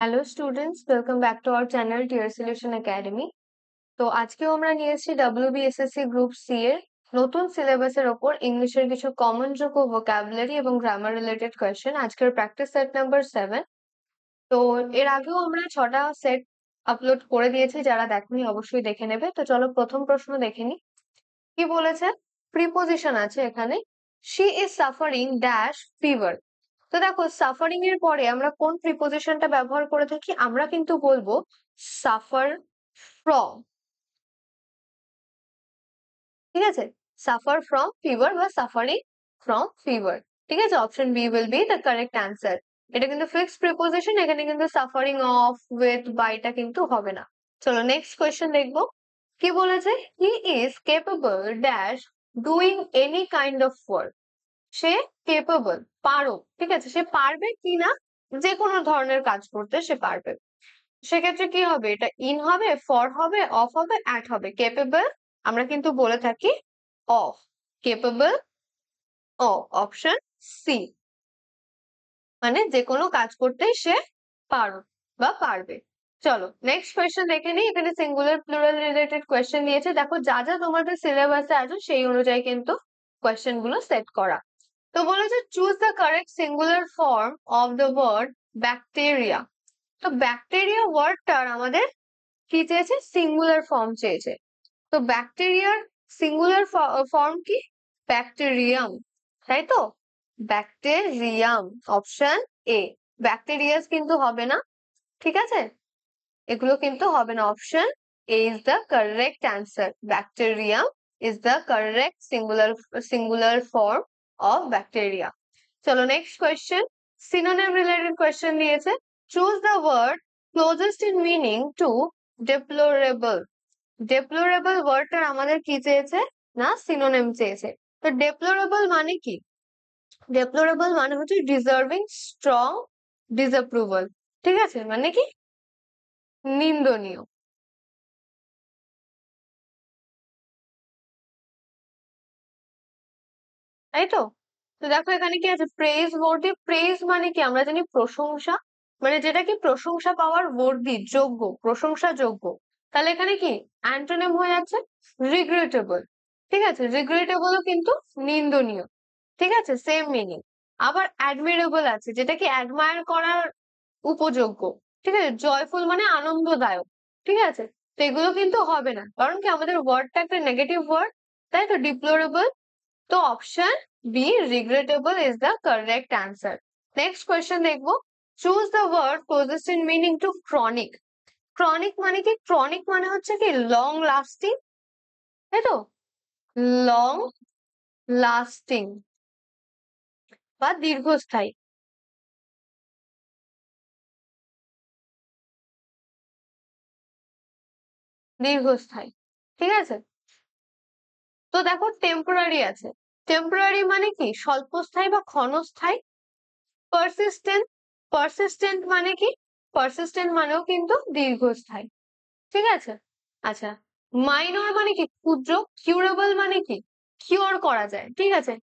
Hello students, welcome back to our channel Tier Solution Academy. তো আজকেও আমরা নিয়ে এসেছি WBSSC গ্রুপ সি এর নতুন সিলেবাসের ওপর ইংলিশের কিছু কমন যোগ্য ভোকাবুলারি এবং গ্রামার রিলেটেড কোয়েশ্চেন। আজকের প্র্যাকটিস সেট নাম্বার 7। তো এর আগেও আমরা 6টা সেট আপলোড করে দিয়েছি, যারা দেখোনি অবশ্যই দেখে নেবে। তো চলো প্রথম প্রশ্ন দেখে নি। কি বলেছে? প্রিপোজিশন আছে এখানে, she is suffering dash fever. তো দেখো, সাফারিং এর পরে আমরা কোন প্রিপোজিশনটা ব্যবহার করে থাকি? আমরা কিন্তু বলবো সাফার ফ্রম। ঠিক আছে, সাফার ফ্রম ফিভার বা সাফারিং ফ্রম ফিভার। ঠিক আছে, option B will be the correct answer. এটা কিন্তু ফিক্সড প্রিপোজিশন, এখানে কিন্তু সাফারিং অফ উইথ বাইটা কিন্তু হবে না। চলো নেক্সট কোয়েশ্চেন দেখবো। কি বলেছে? He is capable dash doing any kind of work. Say capable, পারো। ঠিক আছে, সে পারবে কিনা যে কোনো ধরনের কাজ করতে সে পারবে। সেক্ষেত্রে কি হবে? এটা ইন হবে, ফর হবে, অফ হবে, অ্যাট হবে। কেপেবল আমরা কিন্তু বলে থাকি of, capable of, option C. মানে যে কোনো কাজ করতে সে পারো বা পারবে। চলো নেক্সট কোয়েশ্চেন দেখে নিই। এখানে সিঙ্গুলার প্লুরাল রিলেটেড কোয়েশ্চেন দিয়েছে। দেখো, যা যা তোমাদের সিলেবাসে আছে সেই অনুযায়ী কিন্তু কোয়েশ্চেন গুলো সেট করা। তো বলেছে choose the correct singular form of the word bacteria. তো ব্যাকটেরিয়া ওয়ার্ডটার আমাদের কি চেয়েছে? সিঙ্গুলার ফর্ম চেয়েছে। তো ব্যাকটেরিয়ার সিঙ্গুলার ফর্ম কি? ব্যাকটেরিয়াম, তাই তো? Bacterium, option A. ব্যাকটেরিয়াস কিন্তু হবে না, ঠিক আছে, এগুলো কিন্তু হবে না। Option A is the correct answer. Bacterium is the correct singular form of bacteria. চলো next question. Synonym related question দিয়েছে। Choose the word closest in meaning to deplorable. Deplorable ওয়ার্ডটার আমাদের কি চেয়েছে? না সিনোনিম চেয়েছে। তো ডেপ্লোরেবল মানে কি? ডেপ্লোরেবল মানে হচ্ছে ডিজার্ভিং স্ট্রং ডিসঅ্যাপ্রুভাল। ঠিক আছে, মানে কি? নিন্দনীয়। তাই তো? তো দেখো এখানে কি আছে? প্রেজ বর্দি। প্রেজ মানে কি? আমরা জানি প্রশংসা, মানে যেটা কি প্রশংসা পাওয়ার বর্দি, যোগ্য, প্রশংসা যোগ্য। তাহলে এখানে কি অ্যান্টোনিম হয়ে যাচ্ছে? রিগ্রেটেবল। ঠিক আছে, রিগ্রেটেবলও কিন্তু নিন্দনীয়। ঠিক আছে, সেম মিনিং। আবার অ্যাডমিরেবল আছে, যেটা কি অ্যাডমায়ার করার উপযোগ্য। ঠিক আছে, জয়ফুল মানে আনন্দদায়ক। ঠিক আছে, তো এগুলো কিন্তু হবে না, কারণ কি আমাদের ওয়ার্ডটা একটা নেগেটিভ ওয়ার্ড। তাই তো, ডিপ্লোরেবল। তো option B regrettable is the correct answer. Next question দেখবো। Choose the word closest in meaning to chronic. Chronic মানে কি? ক্রনিক মানে হচ্ছে কি লং লাস্টিং, তাই তো? লং লাস্টিং বা দীর্ঘস্থায়ী। দীর্ঘস্থায়ী, ঠিক আছে। তো দেখো টেম্পোরারি আছে। টেম্পোরারি মানে কি? স্বল্পস্থায়ী বা ক্ষণস্থায়ী। পারসিস্টেন্ট। পারসিস্টেন্ট মানে কি? পারসিস্টেন্ট মানেও কিন্তু দীর্ঘস্থায়ী। ঠিক আছে, আচ্ছা। মাইনর মানে কি? ক্ষুদ্র। কিউরেবল মানে কি? কিওর করা যায়। ঠিক আছে,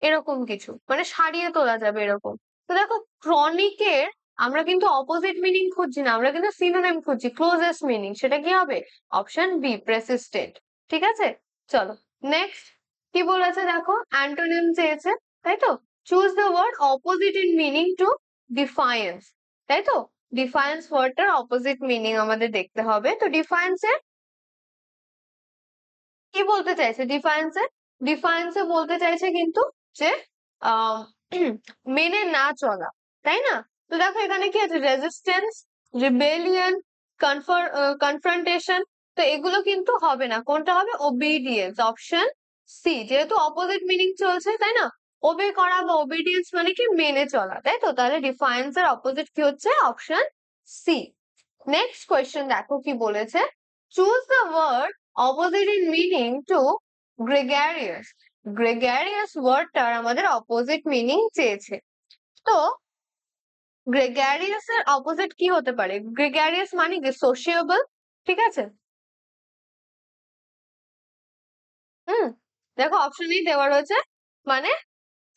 এরকম কিছু, মানে সারিয়ে তোলা যাবে এরকম। তো দেখো, ক্রনিকের আমরা কিন্তু অপোজিট মিনিং খুঁজছি না, আমরা কিন্তু সিনোনিম খুঁজছি, ক্লোজেস্ট মিনিং। সেটা কি হবে? Option B, persistent. ঠিক আছে, চলো নেক্সট। কি বলেছে দেখো? অ্যান্টোনিম চেয়েছে, তাই তো? Choose the word opposite in meaning to defiance. তাই তো, ডিফায়েন্স ওয়ার্ডটার অপোজিট মিনিং আমাদের দেখতে হবে। তো ডিফায়েন্স এর কি বলতে চাইছে? ডিফায়েন্সে, ডিফায়েন্সে বলতে চাইছে কিন্তু যে আহ মেনে না চলা, তাই না? তো দেখো এখানে কি আছে? Resistance, rebellion, confrontation. তো এগুলো কিন্তু হবে না। কোনটা হবে? Obedience, option C. যেহেতু অপোজিট মিনিং চলছে, তাই না? ওবে করা বা ওবিডিয়েন্স মানে কি? মেনে চলা, তাই তো? তাহলে ডিফায়েন্স এর অপোজিট কি হচ্ছে? Option C. নেক্সট কোয়েশ্চেন দেখো কি বলেছে। Choose the word opposite in meaning to gregarious. Gregarious ওয়ার্ডটার আমাদের অপোজিট মিনিং চেয়েছে। তো গ্রেগারিয়াস এর অপোজিট কি হতে পারে? গ্রেগারিয়াস মানে কি? সোশিয়েবল। ঠিক আছে, হুম, দেখো অপশনই দেওয়া রয়েছে, মানে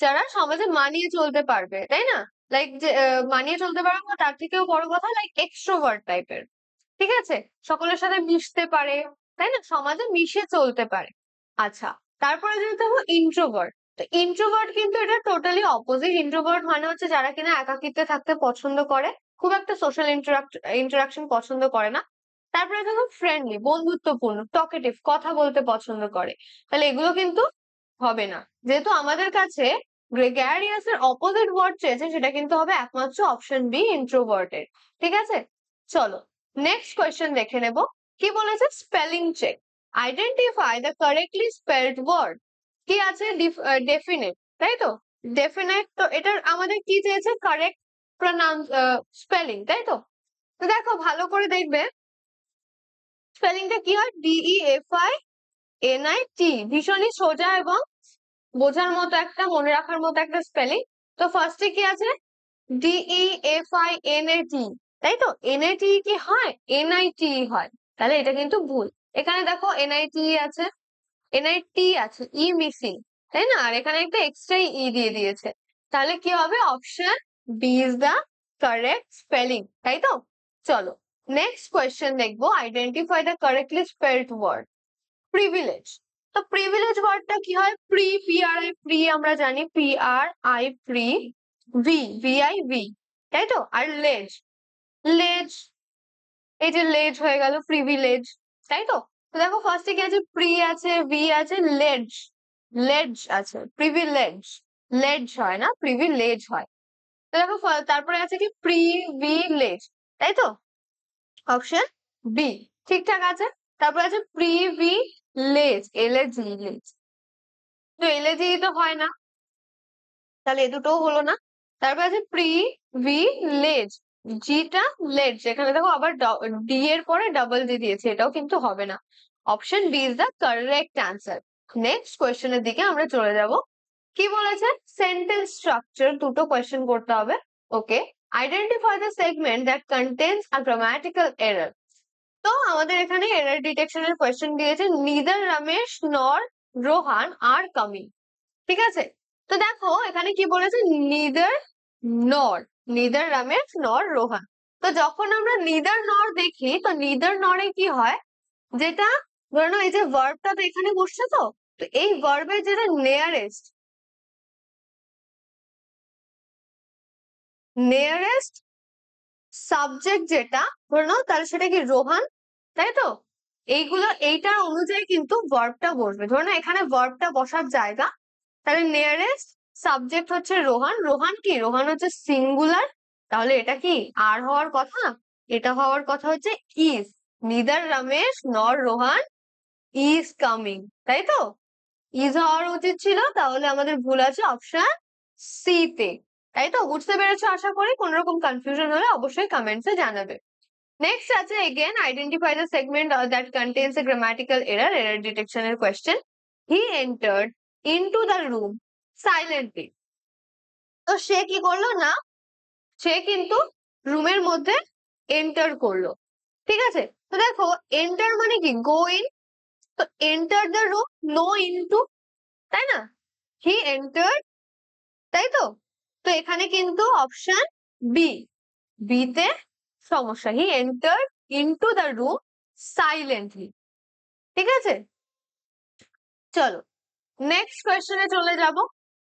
যারা সমাজে মানিয়ে চলতে পারবে, তাই না? লাইক যে মানিয়ে চলতে পারবে না, তার থেকেও বড় কথা লাইক এক্সট্রোভার্ট টাইপের, ঠিক আছে, সকলের সাথে মিশতে পারে, তাই না, সমাজে মিশে চলতে পারে। আচ্ছা, তারপরে যদি দেখো ইন্ট্রোভার্ট, তো ইন্ট্রোভার্ট কিন্তু এটা টোটালি অপোজিট। ইন্ট্রোভার্ট মানে হচ্ছে যারা কিনা একাকিত্বে থাকতে পছন্দ করে, খুব একটা সোশ্যাল ইন্টারাকশন পছন্দ করে না। তারপরে দেখো ফ্রেন্ডলি, বন্ধুত্বপূর্ণ, টকেটিভ, কথা বলতে পছন্দ করে। তাহলে এগুলো কিন্তু হবে না, যেহেতু আমাদের কাছে গ্রেগারিয়াস এর অপোজিট ওয়ার্ড চেয়েছে, সেটা কিন্তু হবে একমাত্র অপশন বি, ইন্ট্রোভার্টেড। ঠিক আছে, চলো নেক্সট কোয়েশ্চেন দেখে নেব। কি বলেছে? Spelling check, identify the correctly spelled word. কি আছে? ডেফিনেট, তাই তো, ডেফিনেট। তো এটার আমাদের কি চেয়েছে? কারেক্ট প্রনাউন্স স্পেলিং, তাই তো। তো দেখো ভালো করে দেখবে স্পেলিংটা কি হয়, DEFINIT, ভীষণই সোজা এবং বোঝার মতো একটা, মনে রাখার মতো একটা স্পেলিং। তো ফার্স্টে কি আছে? DEFINAT, তাই তো, NAT কি হয়? NIT হয়, তাহলে এটা কিন্তু ভুল। এখানে দেখো NIT আছে, NIT আছে, ই মিসিং, তাই না, আর এখানে একটা এক্সট্রা ই দিয়ে দিয়েছে। তাহলে কি হবে? Option B is the correct spelling, তাই তো। চলো নেক্সট কোয়েশ্চেন দেখবো, identify the correctly spelled word. Privilege, তো প্রিভিলেজ ওয়ার্ডটা কি হয়? PRI, প্রি আমরা জানি, PRI, প্রি, VI, তাই তো, আর লেজ, লেজ, এই যে লেজ হয়ে গেল প্রিভিলেজ, তাই তো। তো দেখো ফার্স্টে কি আছে? প্রি আছে, ভি আছে, লেজ, লেজ আছে, প্রিভিলেজ, লেজ হয় না, প্রিভিলেজ হয়। তো দেখো তারপরে আছে কি? প্রিভিলেজ, তাই তো, অপশন বি ঠিকঠাক আছে। তারপর আছে প্রিভিলেজ, এলএজি, লেজ, তো এলএজি তো হয় না, তাহলে এ দুটোও হলো না। তারপর আছে প্রিভিলেজ, জিটা লেজ, এখানে দেখো আবার ডি এর পরে ডাবল ডি দিয়েছে, এটাও কিন্তু হবে না। Option B is the correct answer. Next কোয়েশ্চেনের দিকে আমরা চলে যাব। কি বলেছে? সেন্টেন্স স্ট্রাকচার, দুটো কোয়েশ্চেন করতে হবে। Okay, identify the segment that contains a grammatical error. তো আমাদের এখানে এরর ডিটেকশনের কোয়েশ্চেন দিয়েছে, neither Ramesh nor Rohan are coming, ঠিক আছে। তো দেখো এখানে কি বলেছে? নিদার নর, নিদার রমেশ নর রোহান। তো যখন আমরা নিদার নর দেখি, তো নিদার নরে কি হয়, যেটা ধরে নাও এই যে ভার্বটা তো এখানে বসছে, তো তো এই ভার্বের যেটা নিয়ারেস্ট সাবজেক্ট যেটা, ধরে নাও তাহলে সেটা কি? রোহান, তাই তো। এইগুলো এইটার অনুযায়ী কিন্তু ভার্বটা বসবে। ধরে নাও এখানে ভার্বটা বসার জায়গা, তাহলে নিয়ারেস্ট সাবজেক্ট হচ্ছে রোহান। রোহান কি? রোহান হচ্ছে সিঙ্গুলার, তাহলে এটা কি আর হওয়ার কথা? এটা হওয়ার কথা হচ্ছে is. Neither Ramesh nor Rohan is coming, তাই তো, ইজ হওয়ার উচিত ছিল, তাহলে আমাদের ভুল আছে অপশন সি তে, তাই তো। বুঝতে পেরেছো আশা করি, কোন রকম কনফিউশন হলে অবশ্যই কমেন্টসে জানাবে। নেক্সট আছে again, identify the segment that contains a grammatical error, error ডিটেকশনের question. He entered into the room silently. তো সে কি করলো না, সে কিন্তু রুমের মধ্যে এন্টার করলো, ঠিক আছে। তো দেখো এন্টার মানে কি? গো ইন, তো enter the room, no into, তাই না, হি এন্টার্ড, তাই তো। তো এখানে কিন্তু অপশন বি, বিতে সমস্যা, he entered into the room silently, ঠিক আছে। চলো নেক্সট কোয়েশ্চেনে চলে যাব।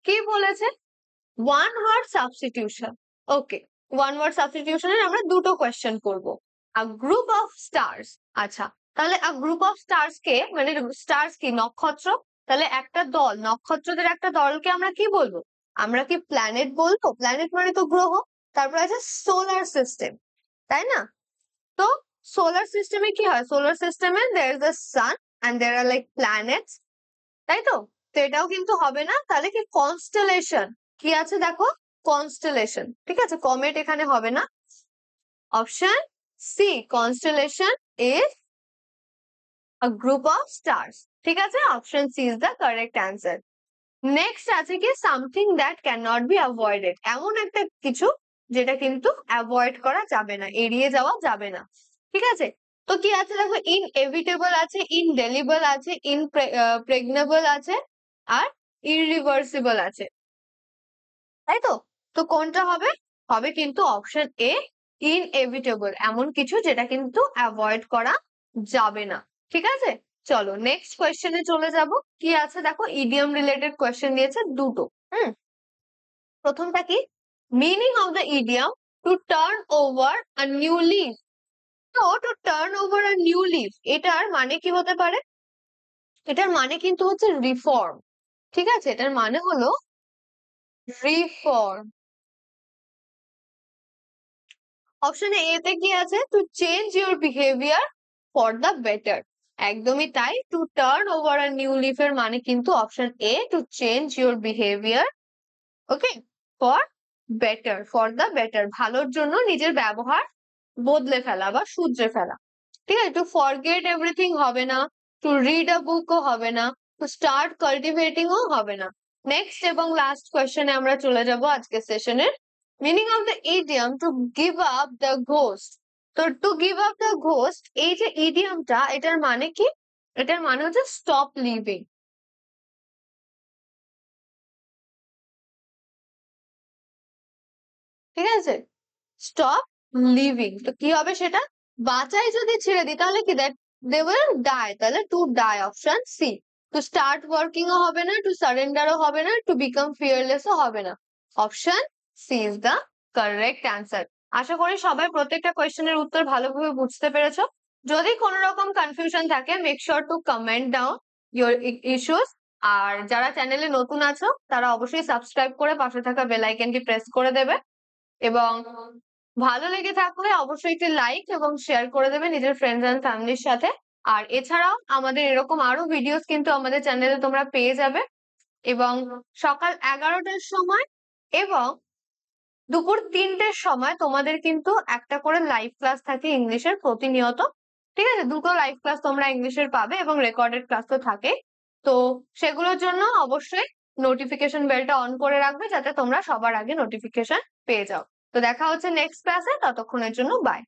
কি বলেছে? One word substitution. Okay, one word সাবস্টিটিউশনের আমরা দুটো কোয়েশ্চেন করব। আ গ্রুপ অফ স্টার্স, আচ্ছা, তাহলে আ গ্রুপ অফ স্টার্স কে, মানে স্টার্স কি? নক্ষত্র, তাহলে একটা দল, নক্ষত্রদের একটা দলকে আমরা কি বলবো? আমরা কি প্ল্যানেট বলবো? প্ল্যানেট মানে তো গ্রহ। তারপর আছে সোলার সিস্টেম, তাই না। তো সোলার সিস্টেমে কি হয়? সোলার সিস্টেমে there is the sun and there are like planets, তাই তো। তো এটাও কিন্তু হবে না, তাহলে কি? কনস্টেলেশন, কি আছে দেখো? কনস্টেলেশন, ঠিক আছে, কমেট এখানে হবে না। Option C, constellation is a group of stars, ঠিক আছে, option C is the correct answer. Next আছে কি? Something that can not be avoided, এমন একটা কিছু যেটা কিন্তু অ্যাভয়েড করা যাবে না, এড়িয়ে যাওয়া যাবে না, ঠিক আছে। তো কি আছে দেখো? ইনএভিটেবল আছে, ইনডেলিবল আছে, ইনপ্রেগনেবল আছে, আর ইররিভার্সিবল আছে, তাই তো। তো কোনটা হবে? হবে কিন্তু অপশন এ ইনএভিটেবল, এমন কিছু যেটা কিন্তু অ্যাভয়েড করা যাবে না। ঠিক আছে, চলো নেক্সট কোয়েশ্চেনে চলে যাব। কি আছে দেখো, ইডিয়ম রিলেটেড কোয়েশ্চেন দিয়েছে দুটো। প্রথমটা কি, meaning of the idiom to turn over a new leaf. তো to turn over a new leaf, এটার মানে কি হতে পারে? এটার মানে কিন্তু হচ্ছে রিফর্ম। ঠিক আছে, এটার মানে হলো রিফর্ম। অপশনে এ তে কি আছে, to change your behaviour for the better. একদমই তাই, two turn over a new leaf এর মানে কিন্তু option A, to change your behaviour, okay, for better, for the better, ভালোর জন্য নিজের ব্যবহার বদলে ফেলা বা শুধরে ফেলা। ঠিক আছে, টু ফরগেট এভরিথিং হবে না, টু রিড আ বুকও হবে না, টু স্টার্ট কাল্টিভেটিং ও হবে না। নেক্সট এবং লাস্ট কোয়েশ্চেনে আমরা চলে যাব আজকের সেশনের। Meaning of the idiom to give up the ghost. তো to give up the ghost, এই যে ইডিয়ামটা, এটার মানে কি? এটার মানে হচ্ছে স্টপ লিভিং। ঠিক আছে, স্টপ লিভিং। তো কি হবে সেটা? বাঁচাই যদি ছেড়ে দিই তাহলে কি, দ্যাট দে উইল ডাই, তাহলে to die option C. To start working ও হবে না, টু সারেন্ডারও হবে না, টু বিকাম ফিয়ারলেস ও হবে না। Option C is the correct answer. আশা করি সবাই প্রত্যেকটা কোয়েশ্চেনের উত্তর ভালোভাবে বুঝতে পেরেছো। যদি কোনো রকম কনফিউশন থাকে, make sure to comment down your issues. আর যারা চ্যানেলে নতুন আছো তারা অবশ্যই সাবস্ক্রাইব করে পাশে থাকা বেল আইকনটি প্রেস করে দেবে, এবং ভালো লেগে থাকলে অবশ্যই একটি লাইক এবং শেয়ার করে দেবে নিজের ফ্রেন্ডস এন্ড ফ্যামিলির সাথে। আর এছাড়াও আমাদের এরকম আরো ভিডিওস কিন্তু আমাদের চ্যানেলে তোমরা পেয়ে যাবে, এবং সকাল 11টার সময় এবং দুপুর 3টের সময় তোমাদের কিন্তু একটা করে লাইভ ক্লাস থাকে ইংলিশের প্রতিনিয়ত। ঠিক আছে, দুটো লাইভ ক্লাস তোমরা ইংলিশের পাবে এবং রেকর্ডেড ক্লাস তো থাকে। তো সেগুলোর জন্য অবশ্যই নোটিফিকেশন বেলটা অন করে রাখবে, যাতে তোমরা সবার আগে নোটিফিকেশন পেয়ে যাও। তো দেখা হচ্ছে নেক্সট ক্লাসে, ততক্ষণের জন্য বাই।